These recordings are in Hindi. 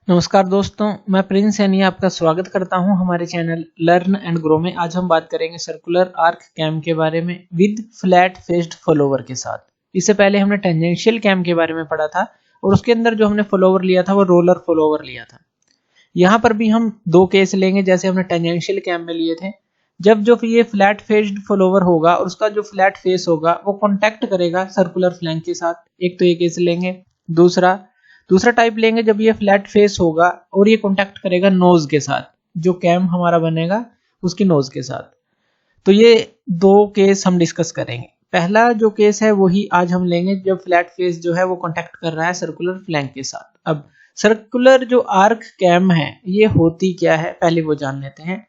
नमस्कार दोस्तों, मैं प्रिंस सैनी आपका स्वागत करता हूं हमारे चैनल लर्न एंड ग्रो में। आज हम बात करेंगे सर्कुलर आर्क कैम के बारे में विद फ्लैट फेस्ड फॉलोवर के साथ। इससे पहले हमने टेंजेंशियल कैम के बारे में पढ़ा था और उसके अंदर जो हमने फॉलोवर लिया था वो रोलर फॉलोवर लिया था। यहाँ पर भी हम दो केस लेंगे जैसे हमने टेंजेंशियल कैम में लिए थे। जब जो ये फ्लैट फेस्ड फॉलोवर होगा और उसका जो फ्लैट फेस होगा वो कॉन्टैक्ट करेगा सर्कुलर फ्लैंक के साथ, एक तो ये केस लेंगे। दूसरा टाइप लेंगे जब ये फ्लैट फेस होगा और ये कांटेक्ट करेगा नोज के साथ, जो कैम हमारा बनेगा उसकी नोज के साथ। तो ये दो केस हम डिस्कस करेंगे। पहला जो केस है वही आज हम लेंगे जब फ्लैट फेस जो है वो कांटेक्ट कर रहा है सर्कुलर फ्लैंक के साथ। अब सर्कुलर जो आर्क कैम है ये होती क्या है पहले वो जान लेते हैं।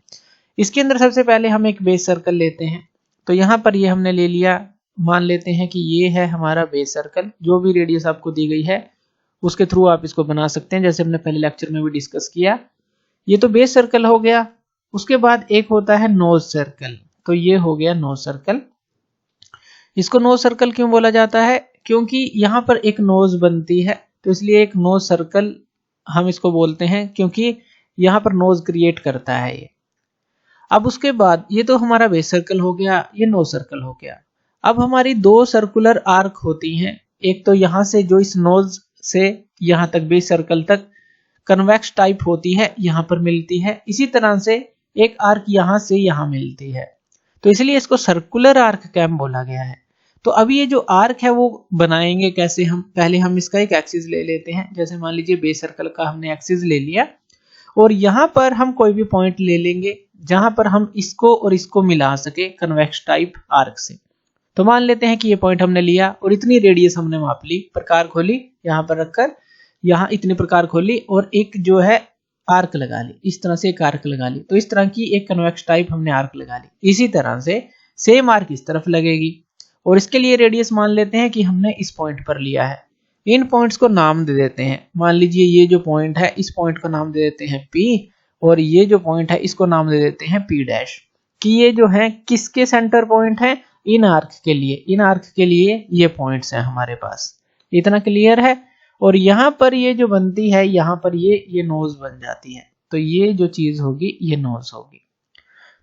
इसके अंदर सबसे पहले हम एक बेस सर्कल लेते हैं। तो यहाँ पर ये हमने ले लिया, मान लेते हैं कि ये है हमारा बेस सर्कल। जो भी रेडियस आपको दी गई है उसके थ्रू आप इसको बना सकते हैं, जैसे हमने पहले लेक्चर में भी डिस्कस किया। ये तो बेस सर्कल हो गया। उसके बाद एक होता है नोज सर्कल। तो ये हो गया नोज सर्कल। इसको नोज सर्कल क्यों बोला जाता है? क्योंकि यहाँ पर एक नोज बनती है, तो इसलिए एक नोज सर्कल हम इसको बोलते हैं, क्योंकि यहाँ पर नोज क्रिएट करता है ये। अब उसके बाद ये तो हमारा बेस सर्कल हो गया, ये नोज सर्कल हो गया। अब हमारी दो सर्कुलर आर्क होती हैं। एक तो यहाँ से जो इस नोज से यहां तक बेस सर्कल तक कन्वेक्स टाइप होती है, यहां पर मिलती है। इसी तरह से एक आर्क यहां से यहां मिलती है, तो इसलिए इसको सर्कुलर आर्क कैम बोला गया है। तो अभी ये जो आर्क है वो बनाएंगे कैसे? हम पहले हम इसका एक एक्सिस ले लेते हैं। जैसे मान लीजिए बेस सर्कल का हमने एक्सिस ले लिया और यहां पर हम कोई भी पॉइंट ले लेंगे जहां पर हम इसको और इसको मिला सके कन्वेक्स टाइप आर्क से। तो मान लेते हैं कि ये पॉइंट हमने लिया और इतनी रेडियस हमने माप ली, प्रकार खोली, यहां पर रखकर यहां इतनी प्रकार खोली और एक जो है आर्क लगा ली। इस तरह से एक आर्क लगा ली, तो इस तरह की एक कन्वेक्स टाइप हमने आर्क लगा ली। इसी तरह से सेम आर्क इस तरफ लगेगी और इसके लिए रेडियस मान लेते हैं कि हमने इस पॉइंट पर लिया है। इन पॉइंट्स को नाम दे देते हैं। मान लीजिए ये जो पॉइंट है इस पॉइंट को नाम दे देते हैं P और ये जो पॉइंट है इसको नाम दे देते हैं P डैश। कि ये जो है किसके सेंटर पॉइंट है? इन आर्क के लिए। इन आर्क के लिए ये पॉइंट्स हैं हमारे पास। इतना क्लियर है? और यहाँ पर ये जो बनती है, यहाँ पर ये नोज बन जाती है। तो ये जो चीज होगी ये नोज होगी।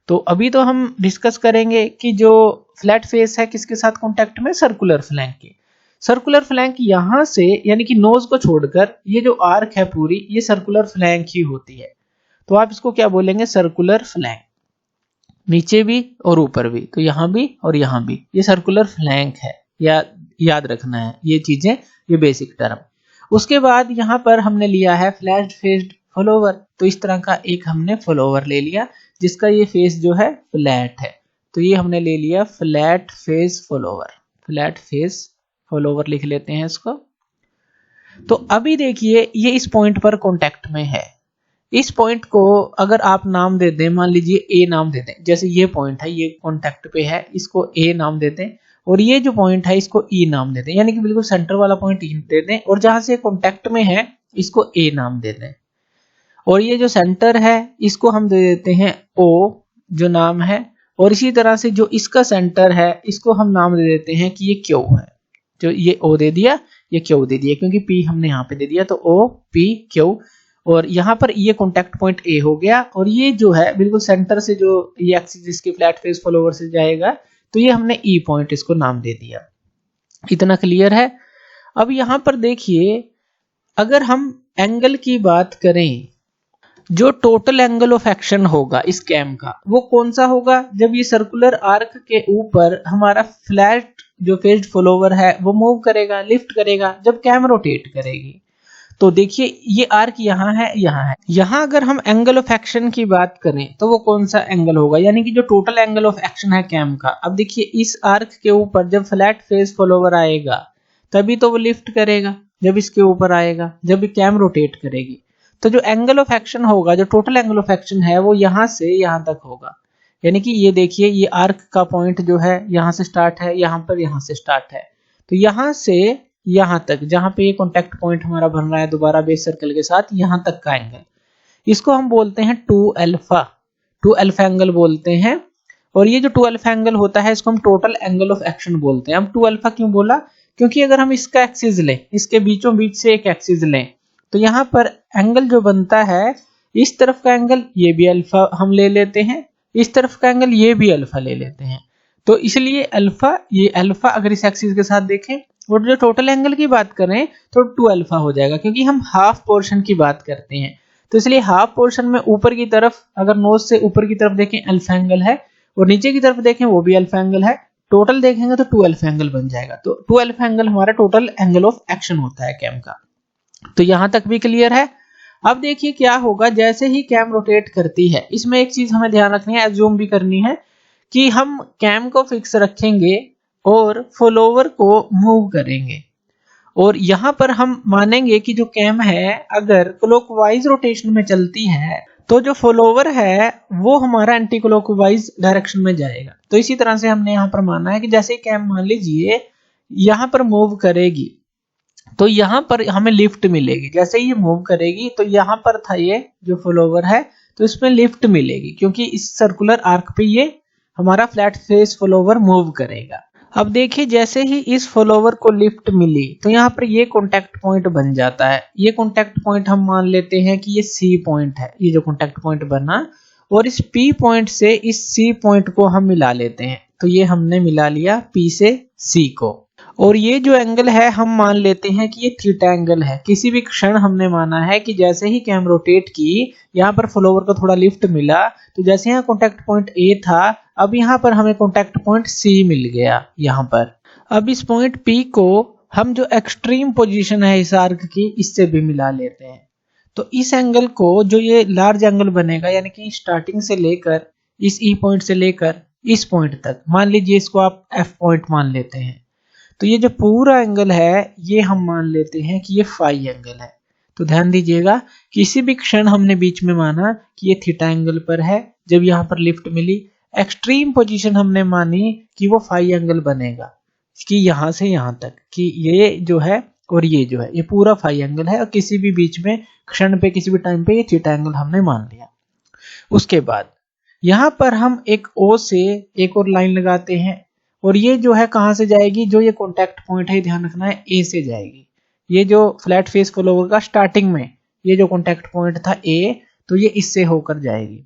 तो अभी तो हम डिस्कस करेंगे कि जो फ्लैट फेस है किसके साथ कांटेक्ट में? सर्कुलर फ्लैंक के। सर्कुलर फ्लैंक यहां से यानी कि नोज को छोड़कर ये जो आर्क है पूरी ये सर्कुलर फ्लैंक ही होती है। तो आप इसको क्या बोलेंगे? Circular flank. नीचे भी और ऊपर भी, तो यहां भी और यहां भी, ये सर्कुलर फ्लैंक है। याद रखना है ये चीजें, ये बेसिक टर्म। उसके बाद यहां पर हमने लिया है फ्लैट फेस्ड फॉलोवर। तो इस तरह का एक हमने फॉलोवर ले लिया जिसका ये फेस जो है फ्लैट है। तो ये हमने ले लिया flat face follower. Flat face follower लिख लेते हैं इसको। तो अभी देखिए ये इस पॉइंट पर कांटेक्ट में है। इस पॉइंट को अगर आप नाम दे दें, मान लीजिए ए नाम दे दें। जैसे ये पॉइंट है ये कांटेक्ट पे है, इसको ए नाम दे दें और ये जो पॉइंट है इसको ई नाम दे दें, यानी कि बिल्कुल सेंटर वाला पॉइंट ई दे दें और जहां से कांटेक्ट में है इसको ए नाम दे दें। और ये जो सेंटर है इसको हम दे देते हैं ओ जो नाम है। और इसी तरह से जो इसका सेंटर है इसको हम नाम दे देते हैं कि ये क्यू है। जो ये ओ दे दिया, ये क्यू दे दिया, क्योंकि पी हमने यहाँ पे दे दिया, तो ओ पी क्यू। और यहाँ पर ये कांटेक्ट पॉइंट ए हो गया और ये जो है बिल्कुल सेंटर से जो ये एक्सिस इसके फ्लैट फेस फॉलोवर से जाएगा, तो ये हमने ई पॉइंट इसको नाम दे दिया। इतना क्लियर है? अब यहाँ पर देखिए अगर हम एंगल की बात करें, जो टोटल एंगल ऑफ एक्शन होगा इस कैम का वो कौन सा होगा? जब ये सर्कुलर आर्क के ऊपर हमारा फ्लैट जो फेस्ड फॉलोवर है वो मूव करेगा, लिफ्ट करेगा, जब कैम रोटेट करेगी। तो देखिए ये आर्क यहाँ है, यहाँ है। यहाँ अगर हम एंगल ऑफ एक्शन की बात करें तो वो कौन सा एंगल होगा? यानी कि जो टोटल एंगल ऑफ एक्शन है कैम का। अब देखिए इस आर्क के ऊपर जब फ्लैट फेस फॉलोवर आएगा तभी तो वो लिफ्ट करेगा, जब इसके ऊपर आएगा, जब कैम रोटेट करेगी। तो जो एंगल ऑफ एक्शन होगा, जो टोटल एंगल ऑफ एक्शन है वो यहाँ से यहाँ तक होगा। यानी कि ये देखिए ये आर्क का पॉइंट जो है यहाँ से स्टार्ट है, यहाँ पर यहाँ से स्टार्ट है। तो यहाँ से यहां तक जहां पे ये कांटेक्ट पॉइंट हमारा बन रहा है दोबारा बेस सर्कल के साथ, यहां तक का एंगल, इसको हम बोलते हैं 2 अल्फा। 2 अल्फा एंगल बोलते हैं। और ये जो 2 अल्फा एंगल होता है इसको हम टोटल एंगल ऑफ एक्शन बोलते हैं। हम 2 अल्फा क्यों बोला? क्योंकि अगर हम इसका एक्सिस लें, इसके बीचों बीच से एक एक्सिस लें तो यहाँ पर एंगल जो बनता है, इस तरफ का एंगल ये भी अल्फा हम ले लेते हैं, इस तरफ का एंगल ये भी अल्फा ले लेते हैं। तो इसलिए अल्फा, ये अल्फा अगर इस एक्सिस के साथ देखें और जो टोटल एंगल की बात करें तो 2 अल्फा हो जाएगा, क्योंकि हम हाफ पोर्शन की बात करते हैं। तो इसलिए हाफ पोर्शन में ऊपर की तरफ अगर नोज से ऊपर की तरफ देखें अल्फा एंगल है, और नीचे की तरफ देखें वो भी अल्फा एंगल है, टोटल देखेंगे तो 2 अल्फा एंगल बन जाएगा। तो 2 अल्फा एंगल हमारा टोटल एंगल ऑफ एक्शन होता है कैम का। तो यहां तक भी क्लियर है। अब देखिए क्या होगा जैसे ही कैम रोटेट करती है। इसमें एक चीज हमें ध्यान रखनी है, एज्यूम भी करनी है कि हम कैम को फिक्स रखेंगे और फॉलोवर को मूव करेंगे, और यहां पर हम मानेंगे कि जो कैम है अगर क्लॉकवाइज रोटेशन में चलती है तो जो फॉलोवर है वो हमारा एंटी क्लॉकवाइज डायरेक्शन में जाएगा। तो इसी तरह से हमने यहाँ पर माना है कि जैसे कैम मान लीजिए यहाँ पर मूव करेगी तो यहाँ पर हमें लिफ्ट मिलेगी। जैसे ये मूव करेगी तो यहाँ पर था ये जो फॉलोवर है, तो इसमें लिफ्ट मिलेगी, क्योंकि इस सर्कुलर आर्क पे ये हमारा फ्लैट फेस फॉलोवर मूव करेगा। अब देखिए जैसे ही इस फॉलोवर को लिफ्ट मिली तो यहाँ पर ये कॉन्टैक्ट पॉइंट बन जाता है। ये कॉन्टैक्ट पॉइंट हम मान लेते हैं कि ये सी पॉइंट है, ये जो कॉन्टैक्ट पॉइंट बना, और इस पी पॉइंट से इस सी पॉइंट को हम मिला लेते हैं। तो ये हमने मिला लिया पी से सी को, और ये जो एंगल है हम मान लेते हैं कि ये थीटा एंगल है। किसी भी क्षण हमने माना है कि जैसे ही कैम रोटेट की, यहाँ पर फॉलोवर को थोड़ा लिफ्ट मिला, तो जैसे यहाँ कॉन्टैक्ट पॉइंट ए था, अब यहाँ पर हमें कॉन्टैक्ट पॉइंट सी मिल गया यहाँ पर। अब इस पॉइंट पी को हम जो एक्सट्रीम पोजीशन है इस आर्क की, इससे भी मिला लेते हैं। तो इस एंगल को, जो ये लार्ज एंगल बनेगा, यानी कि स्टार्टिंग से लेकर इस ई पॉइंट से लेकर इस पॉइंट तक, मान लीजिए इसको आप एफ पॉइंट मान लेते हैं, तो ये जो पूरा एंगल है ये हम मान लेते हैं कि ये फाई एंगल है। तो ध्यान दीजिएगा किसी भी क्षण हमने बीच में माना कि ये थीटा एंगल पर है, जब यहाँ पर लिफ्ट मिली, एक्सट्रीम पोजीशन हमने मानी कि वो फाई एंगल बनेगा, कि यहाँ से यहाँ तक, कि ये जो है और ये जो है ये पूरा फाई एंगल है, और किसी भी बीच में क्षण पे किसी भी टाइम पे ये थीटा एंगल हमने मान लिया। उसके बाद यहाँ पर हम एक ओ से एक और लाइन लगाते हैं, और ये जो है कहां से जाएगी, जो ये कॉन्टैक्ट पॉइंट है ध्यान रखना है ए से जाएगी। ये जो फ्लैट फेस फॉलोवर का स्टार्टिंग में ये जो कॉन्टैक्ट पॉइंट था ए, तो ये इससे होकर जाएगी।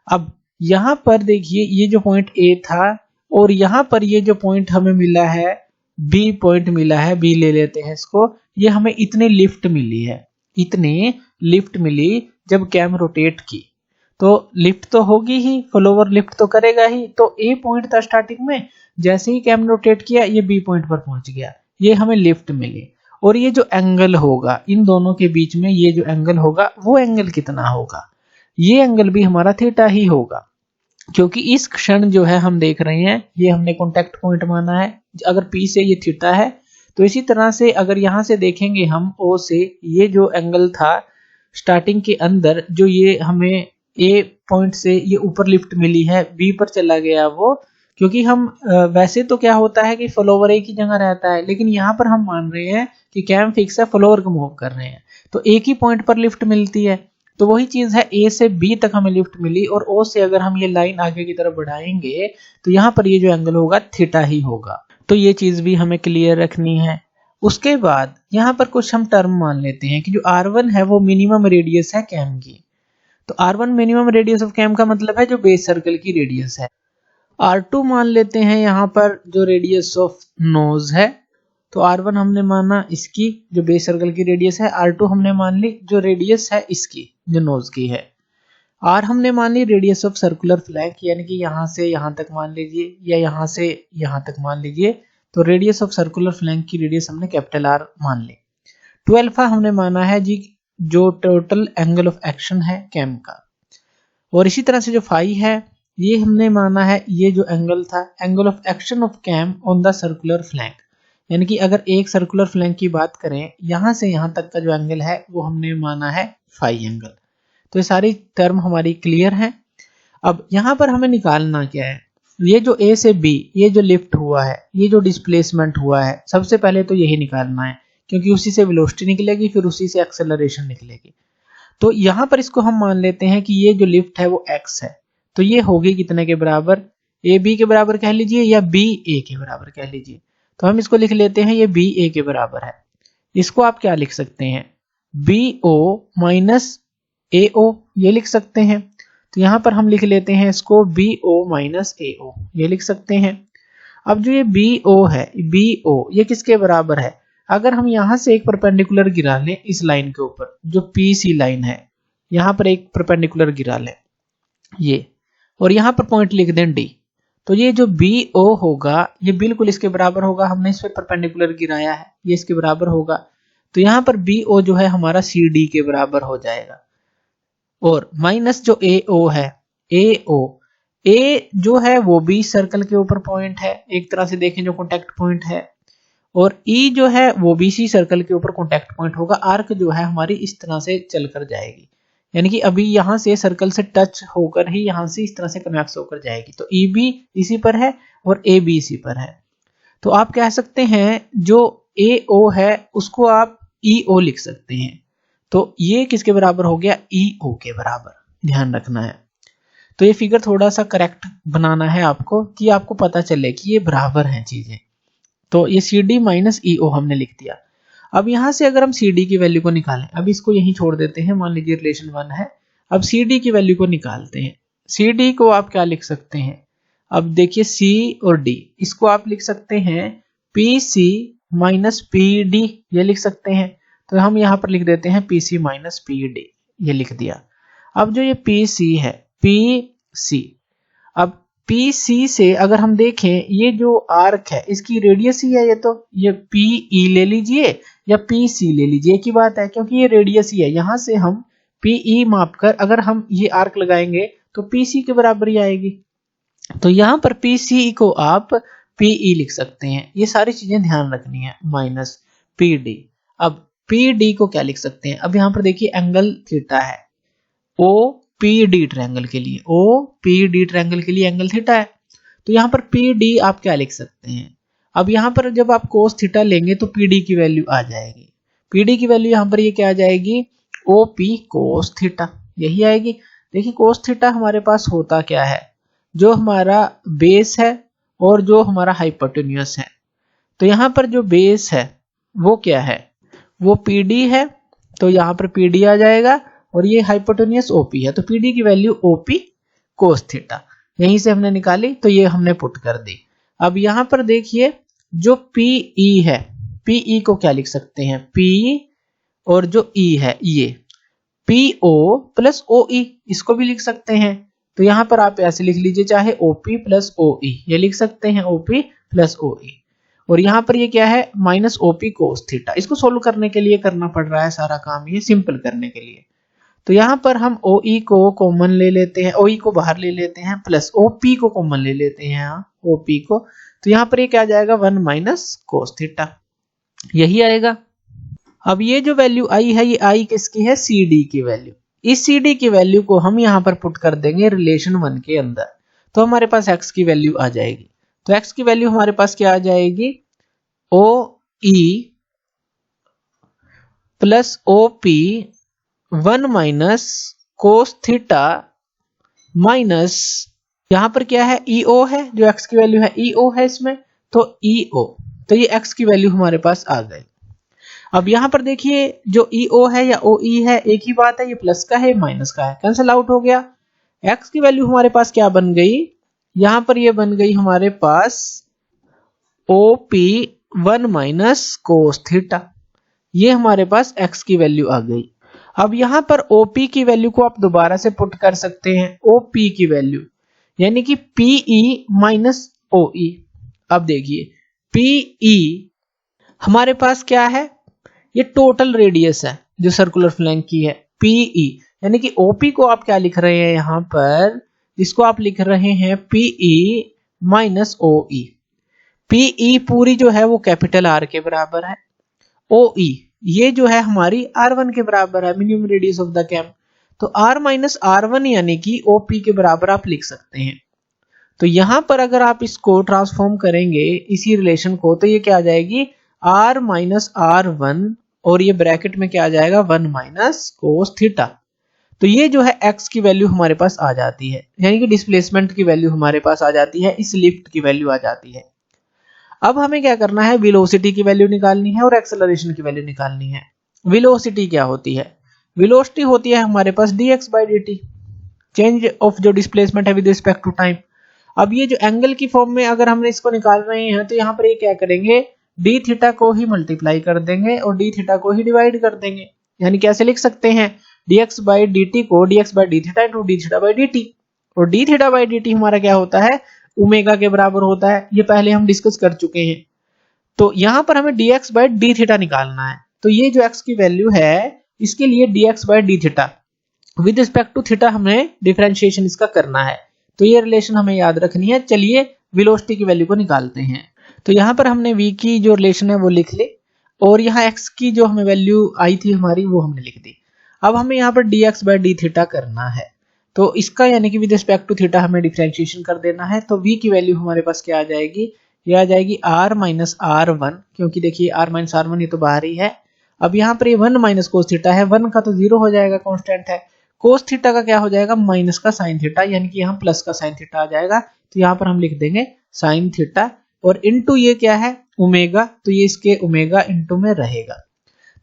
अब यहाँ पर देखिए ये जो पॉइंट ए था, और यहाँ पर ये जो पॉइंट हमें मिला है बी पॉइंट मिला है, बी ले लेते हैं इसको, ये हमें इतनी लिफ्ट मिली है, इतनी लिफ्ट मिली जब कैम रोटेट की। तो लिफ्ट तो होगी ही, फॉलोवर लिफ्ट तो करेगा ही। तो ए पॉइंट था स्टार्टिंग में, जैसे ही कैम रोटेट किया ये बी पॉइंट पर पहुंच गया, ये हमें लिफ्ट मिली। और ये जो एंगल होगा इन दोनों के बीच में, ये जो एंगल होगा वो एंगल कितना होगा, ये एंगल भी हमारा थीटा ही होगा, क्योंकि इस क्षण जो है हम देख रहे हैं ये हमने कॉन्टैक्ट पॉइंट माना है, अगर पी से ये थीटा है। तो इसी तरह से अगर यहां से देखेंगे हम ओ से, ये जो एंगल था स्टार्टिंग के अंदर, जो ये हमें ए पॉइंट से ये ऊपर लिफ्ट मिली है, बी पर चला गया वो, क्योंकि हम वैसे तो क्या होता है कि फॉलोवर एक ही जगह रहता है, लेकिन यहाँ पर हम मान रहे हैं कि कैम फिक्स है, फॉलोवर को मूव कर रहे हैं, तो एक ही पॉइंट पर लिफ्ट मिलती है। तो वही चीज है, ए से बी तक हमें लिफ्ट मिली, और ओ से अगर हम ये लाइन आगे की तरफ बढ़ाएंगे तो यहाँ पर ये जो एंगल होगा थीटा ही होगा। तो ये चीज भी हमें क्लियर रखनी है। उसके बाद यहाँ पर कुछ हम टर्म मान लेते हैं कि जो R1 है वो मिनिमम रेडियस है कैम की। तो R1 minimum radius of cam का मतलब है जो बेस सर्कल की रेडियस है। R2 मान लेते हैं यहाँ पर जो रेडियस ऑफ नोज है, तो R1 हमने माना इसकी जो बेस सर्कल की रेडियस है, R2 हमने मान ली जो रेडियस है इसकी जो नोज की है, R हमने मान ली रेडियस ऑफ सर्कुलर फ्लैंक, यानी कि यहाँ से यहाँ तक मान लीजिए या यहाँ से यहाँ तक मान लीजिए, तो रेडियस ऑफ सर्कुलर फ्लैंक की रेडियस हमने कैपिटल R मान ली। 2 अल्फा हमने माना है जी जो टोटल एंगल ऑफ एक्शन है कैम का, और इसी तरह से जो फाई है ये हमने माना है ये जो एंगल था angle of action of cam on the circular flank, यानी कि अगर एक सर्कुलर फ्लैंक की बात करें यहाँ से यहाँ तक का जो एंगल है वो हमने माना है फाई एंगल। तो ये सारी टर्म हमारी क्लियर है। अब यहाँ पर हमें निकालना क्या है, ये जो ए से बी ये जो लिफ्ट हुआ है, ये जो डिस्प्लेसमेंट हुआ है, सबसे पहले तो यही निकालना है, क्योंकि उसी से वेलोसिटी निकलेगी, फिर उसी से एक्सेलरेशन निकलेगी। तो यहाँ पर इसको हम मान लेते हैं कि ये जो लिफ्ट है वो x है, तो ये होगी कितने के बराबर, ए बी के बराबर कह लीजिए या बी ए के बराबर कह लीजिए। तो हम इसको लिख लेते हैं ये बी ए के बराबर है। इसको आप क्या लिख सकते हैं, BO माइनस AO, ये लिख सकते हैं। तो यहां पर हम लिख लेते हैं इसको BO माइनस AO, ये लिख सकते हैं। अब जो ये BO है, BO ये किसके बराबर है? अगर हम यहां से एक परपेंडिकुलर गिरा लें इस लाइन के ऊपर, जो PC लाइन है, यहां पर एक परपेंडिकुलर गिरा लें ये, और यहां पर पॉइंट लिख दें D, तो ये जो BO होगा ये बिल्कुल इसके बराबर होगा। हमने इस पे परपेंडिकुलर गिराया है, ये इसके बराबर होगा। तो यहां पर BO जो है हमारा CD के बराबर हो जाएगा। और माइनस जो AO है, AO, A जो है वो भी सर्कल के ऊपर पॉइंट है, एक तरह से देखें जो कॉन्टेक्ट पॉइंट है, और E जो है वो भी इसी सर्कल के ऊपर कॉन्टेक्ट पॉइंट होगा। आर्क जो है हमारी इस तरह से चलकर जाएगी, यानी कि अभी यहां से सर्कल से टच होकर ही यहां से इस तरह से कन्वेक्स होकर जाएगी। तो E भी इसी पर है और A भी इसी पर है। तो आप कह सकते हैं जो AO है उसको आप EO लिख सकते हैं। तो ये किसके बराबर हो गया? EO के बराबर, ध्यान रखना है। तो ये फिगर थोड़ा सा करेक्ट बनाना है आपको, कि आपको पता चले कि ये बराबर हैं चीजें। तो ये CD माइनस EO हमने लिख दिया। अब यहां से अगर हम CD की वैल्यू को निकालें, अब इसको यहीं छोड़ देते हैं, मान लीजिए रिलेशन 1 है। अब CD की वैल्यू को निकालते हैं। CD को आप क्या लिख सकते हैं? अब देखिए C और D, इसको आप लिख सकते हैं PC माइनस PD, ये लिख सकते हैं। तो हम यहां पर लिख देते हैं PC माइनस PD, ये लिख दिया। अब जो ये PC है, PC, अब PC से अगर हम देखें, ये जो आर्क है इसकी रेडियस ही है, ये PE ले लीजिए या PC ले लीजिए, एक ही बात है, क्योंकि ये रेडियस ही है। यहां से हम PE मापकर अगर हम ये आर्क लगाएंगे तो PC के बराबर ही आएगी। तो यहां पर PC को आप PE लिख सकते हैं। ये सारी चीजें ध्यान रखनी है, माइनस PD। अब PD को क्या लिख सकते हैं? अब यहां पर देखिए एंगल थीटा है, OPD ट्रायंगल के लिए, OPD ट्रायंगल के लिए एंगल थीटा है। तो यहां पर PD आप क्या लिख सकते हैं? अब यहां पर जब आप कोस थीटा लेंगे तो PD की वैल्यू आ जाएगी। PD की वैल्यू यहां पर ये क्या आ जाएगी? OP कोस थीटा, यही आएगी। देखिए कोस थीटा हमारे पास होता क्या है? जो हमारा बेस है और जो हमारा हाइपोटेन्यूस है। तो यहां पर जो बेस है वो क्या है? वो PD है, तो यहां पर PD आ जाएगा, और ये हाइपोटेन्यूस OP है, तो PD की वैल्यू OP कोस थीटा, यहीं से हमने निकाली, तो ये हमने पुट कर दी। अब यहां पर देखिए जो PE है, PE को क्या लिख सकते हैं? P और जो E है ये PO प्लस OE, इसको भी लिख सकते हैं। तो यहां पर आप ऐसे लिख लीजिए, चाहे OP प्लस OE, ये लिख सकते हैं OP प्लस OE। और यहां पर ये क्या है? Minus OP cos theta. इसको सोल्व करने के लिए करना पड़ रहा है सारा काम, ये सिंपल करने के लिए। तो यहां पर हम OE को कॉमन ले लेते हैं, OE को बाहर ले लेते हैं, प्लस OP को कॉमन ले लेते हैं, OP को। तो यहां पर ये क्या आ जाएगा? 1 माइनस कोस थीटा, यही आएगा। अब ये जो वैल्यू आई है, ये आई किसकी है? CD की वैल्यू। इस CD की वैल्यू को हम यहां पर पुट कर देंगे रिलेशन 1 के अंदर, तो हमारे पास x की वैल्यू आ जाएगी। तो x की वैल्यू हमारे पास क्या आ जाएगी? OE plus OP 1 minus cos theta minus, यहां पर क्या है? EO है, जो x की वैल्यू है EO है इसमें, तो EO, तो ये x की वैल्यू हमारे पास आ गई। अब यहां पर देखिए जो EO है या OE है, एक ही बात है, ये प्लस का है माइनस का है, कैंसिल आउट हो गया। x की वैल्यू हमारे पास क्या बन गई? यहां पर ये बन गई हमारे पास OP 1 माइनस कोस थीटा, ये हमारे पास x की वैल्यू आ गई। अब यहां पर OP की वैल्यू को आप दोबारा से पुट कर सकते हैं, OP की वैल्यू, यानी कि PE माइनस OE। अब देखिए PE हमारे पास क्या है? ये टोटल रेडियस है जो सर्कुलर फ्लैंक की है, PE, यानी कि OP को आप क्या लिख रहे हैं यहां पर? इसको आप लिख रहे हैं PE माइनस OE। PE पूरी जो है वो कैपिटल R के बराबर है, OE ये जो है हमारी R1 के बराबर है, minimum radius of the cam. तो R माइनस R1 यानी कि OP के बराबर आप लिख सकते हैं। तो यहां पर अगर आप इसको ट्रांसफॉर्म करेंगे इसी रिलेशन को, तो ये क्या आ जाएगी? R माइनस R1, और ये ब्रैकेट में क्या आ जाएगा? 1 माइनस कोस थीटा। तो ये जो है x की वैल्यू हमारे पास आ जाती है, यानी कि डिस्प्लेसमेंट की वैल्यू हमारे पास आ जाती है, इस लिफ्ट की वैल्यू आ जाती है। अब हमें क्या करना है? वेलोसिटी की वैल्यू निकालनी है और एक्सेलरेशन की वैल्यू निकालनी है। वेलोसिटी क्या होती है? वेलोसिटी होती है हमारे पास dx by dt, change of जो डिस्प्लेसमेंट है विद रिस्पेक्ट टू टाइम। अब ये जो एंगल की फॉर्म में अगर हमने इसको निकाल रहे हैं तो यहाँ पर ये क्या करेंगे, डी थीटा को ही मल्टीप्लाई कर देंगे और डी थीटा को ही डिवाइड कर देंगे। यानी कैसे लिख सकते हैं, dx बाई dt को dx by D theta into D theta by dt, और डी थीटा बाई dt हमारा क्या होता है, ओमेगा के बराबर होता है। ये पहले हम डिस्कस कर चुके हैं। तो यहाँ पर हमें dx बाई डी थीटा निकालना है। तो ये जो x की वैल्यू है इसके लिए dx by D theta with respect to theta हमें डिफरेंशिएशन इसका करना है। तो ये रिलेशन हमें याद रखनी है। चलिए वेलोसिटी की वैल्यू को निकालते हैं। तो यहाँ पर हमने v की जो रिलेशन है वो लिख ली और यहाँ x की जो हमें वैल्यू आई थी हमारी वो हमने लिख दी। अब हमें यहाँ पर dx बाई डी थीटा करना है। तो इसका यानी कि विद रिस्पेक्ट टू थीटा हमें डिफरेंशिएशन कर देना है। तो v की वैल्यू हमारे पास क्या आ जाएगी, ये आ जाएगी r माइनस r1, क्योंकि देखिए r माइनस r1 ये तो बाहर ही है। अब यहाँ पर ये 1 माइनस कोस थीटा है, 1 का तो 0 हो जाएगा, कांस्टेंट है। कोस थीटा का क्या हो जाएगा, माइनस का साइन थीटा, यानी कि यहाँ प्लस का साइन थीटा आ जाएगा। तो यहाँ पर हम लिख देंगे साइन थीटा और इनटू ये क्या है ओमेगा, तो ये इसके ओमेगा इनटू में रहेगा।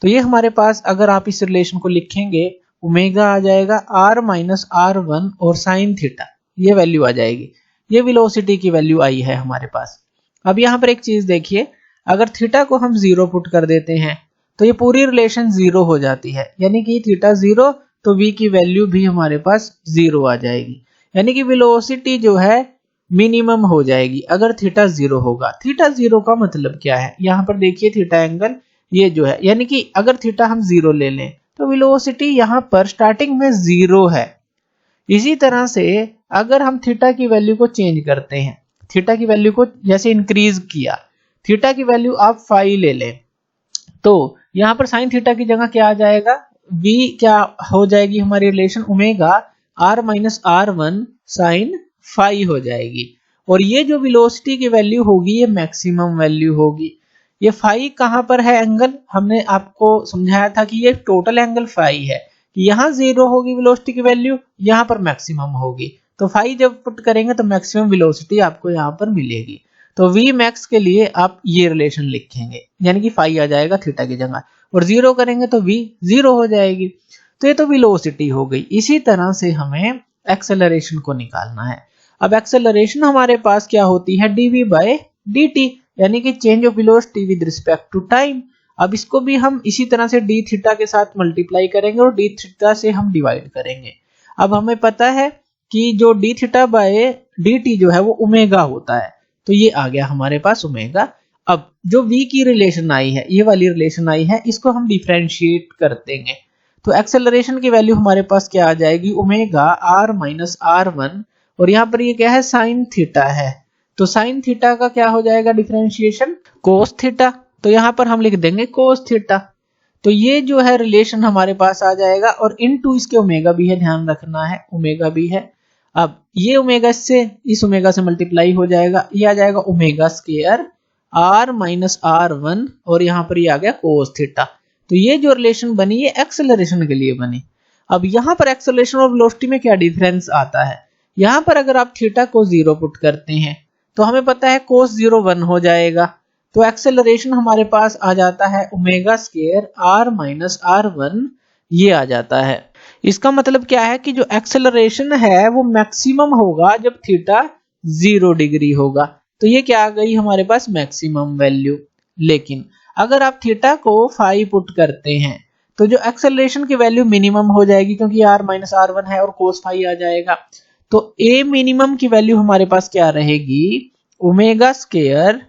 तो ये हमारे पास अगर आप इस रिलेशन को लिखेंगे ओमेगा आ जाएगा r माइनस r1 और साइन थीटा, ये वैल्यू आ जाएगी। ये वेलोसिटी की वैल्यू आई है हमारे पास। अब यहाँ पर एक चीज देखिए, अगर थीटा को हम 0 पुट कर देते हैं तो ये पूरी रिलेशन 0 हो जाती है, यानी कि थीटा 0 तो v की वैल्यू भी हमारे पास 0 आ जाएगी। यानी कि वेलोसिटी जो है मिनिमम हो जाएगी अगर थीटा 0 होगा। थीटा 0 का मतलब क्या है, यहाँ पर देखिए थीटा एंगल ये जो है, यानी कि अगर थीटा हम 0 ले लें तो वेलोसिटी यहाँ पर स्टार्टिंग में 0 है। इसी तरह से अगर हम थीटा की वैल्यू को चेंज करते हैं, थीटा की वैल्यू को जैसे इंक्रीज किया, थीटा की वैल्यू आप 5 ले लें तो यहाँ पर साइन थीटा की जगह क्या आ जाएगा, v क्या हो जाएगी हमारी relation omega r minus r1 sine 5 हो जाएगी। और ये जो वेलोसिटी की वैल्यू होगी ये मैक्सिमम वैल्यू होगी। ये 5 कहाँ पर है एंगल, हमने आपको समझाया था कि ये टोटल एंगल 5 है। यहाँ 0 होगी वेलोसिटी की वैल्यू, यहाँ पर मैक्सिमम होगी। तो 5 जब पुट करेंगे तो मैक्सिमम वेलोसिटी आपको यहाँ पर मिलेगी। तो v मैक्स के लिए आप ये रिलेशन लिखेंगे, यानी कि 5 आ जाएगा थीटा की जगह, और 0 करेंगे तो v 0 हो जाएगी। तो ये तो वेलोसिटी हो गई। इसी तरह से हमें एक्सेलरेशन को निकालना है। अब एक्सेलरेशन हमारे पास क्या होती है, dv बाई dt, यानी कि change of velocity with respect to time. अब इसको भी हम इसी तरह से d थीटा के साथ मल्टीप्लाई करेंगे और d थीटा से हम डिवाइड करेंगे। अब हमें पता है कि जो d थीटा बाई dt जो है वो ओमेगा होता है, तो ये आ गया हमारे पास ओमेगा। अब जो v की रिलेशन आई है, ये वाली रिलेशन आई है, इसको हम डिफरेंशिएट कर देंगे। तो एक्सेलरेशन की वैल्यू हमारे पास क्या आ जाएगी, ओमेगा r माइनस r1, और यहाँ पर ये क्या है साइन थीटा है। तो साइन थीटा का क्या हो जाएगा डिफरेंशिएशन, कोस थीटा। तो यहाँ पर हम लिख देंगे कोस थीटा। तो ये जो है रिलेशन हमारे पास आ जाएगा, और इनटू इसके ओमेगा भी है, ध्यान रखना है ओमेगा भी है। अब ये ओमेगा से इस ओमेगा से मल्टीप्लाई हो जाएगा, ये आ जाएगा omega square r minus r1, और यहाँ पर ये आ गया कोस थीटा। तो ये जो रिलेशन बनी ये एक्सेलरेशन के लिए बनी। अब यहाँ पर एक्सेलरेशन और वेलोसिटी में क्या डिफरेंस आता है, यहाँ पर अगर आप थीटा को 0 पुट करते हैं तो हमें पता है कोस 0 1 हो जाएगा। तो एक्सेलरेशन हमारे पास आ जाता है omega square r minus r1, ये आ जाता है। इसका मतलब क्या है कि जो एक्सेलरेशन है वो मैक्सिमम होगा जब थीटा 0 डिग्री होगा। तो ये क्या आ गई हमारे पास मैक्सिमम वैल्यू। लेकिन अगर आप थीटा को 5 पुट करते हैं तो जो एक्सेलरेशन की वैल्यू मिनिमम हो जाएगी, क्योंकि r माइनस r1 है और कोस 5 आ जाएगा। तो a मिनिमम की वैल्यू हमारे पास क्या रहेगी, ओमेगा स्क्वायर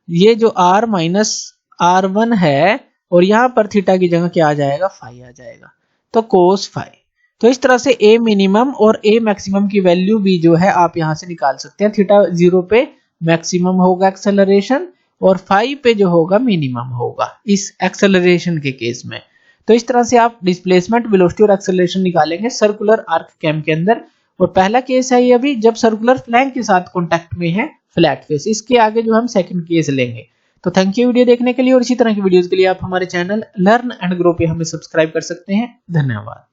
ये जो r माइनस r1 है, और यहाँ पर थीटा की जगह क्या आ जाएगा 5 आ जाएगा, तो कोस 5। तो इस तरह से a मिनिमम और a मैक्सिमम की वैल्यू भी जो है आप यहाँ से निकाल सकते हैं। थीटा 0 पे मैक्सिमम होगा एक्सेलरेशन, और 5 पे जो होगा मिनिमम होगा इस एक्सेलरेशन के केस में। तो इस तरह से आप डिस्प्लेसमेंट, वेलोसिटी और एक्सेलरेशन निकालेंगे सर्कुलर आर्क कैम के अंदर। और पहला केस है ये अभी जब सर्कुलर फ्लैंक के साथ कॉन्टेक्ट में है फ्लैट फेस। इसके आगे जो हम सेकंड केस लेंगे। तो थैंक यू वीडियो देखने के लिए, और इसी तरह की वीडियोस के लिए आप हमारे चैनल लर्न एंड ग्रो पे हमें सब्सक्राइब कर सकते हैं। धन्यवाद।